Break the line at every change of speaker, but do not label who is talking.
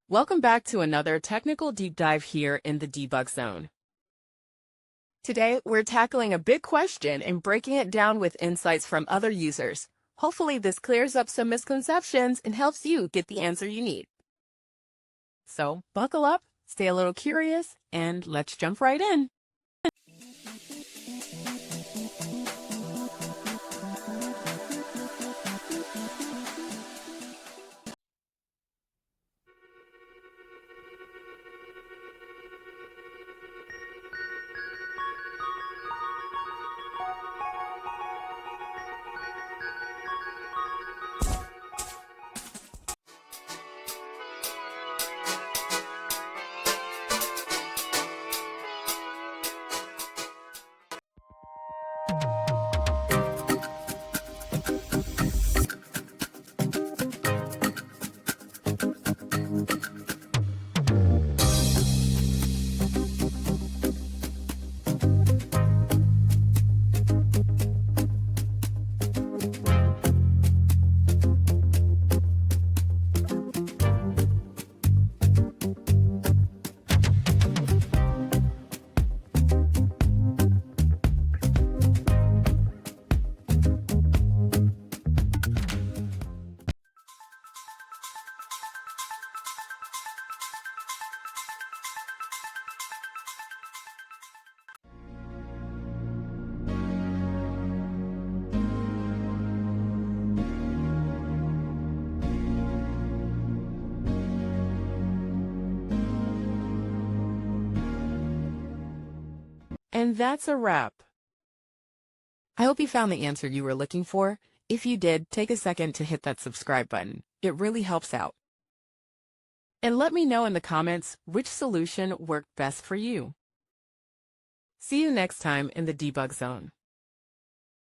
Welcome back to another technical deep dive here in the debug zone. Today, we're tackling a big question and breaking it down with insights from other users. Hopefully, this clears up some misconceptions and helps you get the answer you need. So, buckle up, stay a little curious, and let's jump right in. And that's a wrap. I hope you found the answer you were looking for. If you did, take a second to hit that subscribe button. It really helps out. And let me know in the comments which solution worked best for you. See you next time in the debug zone.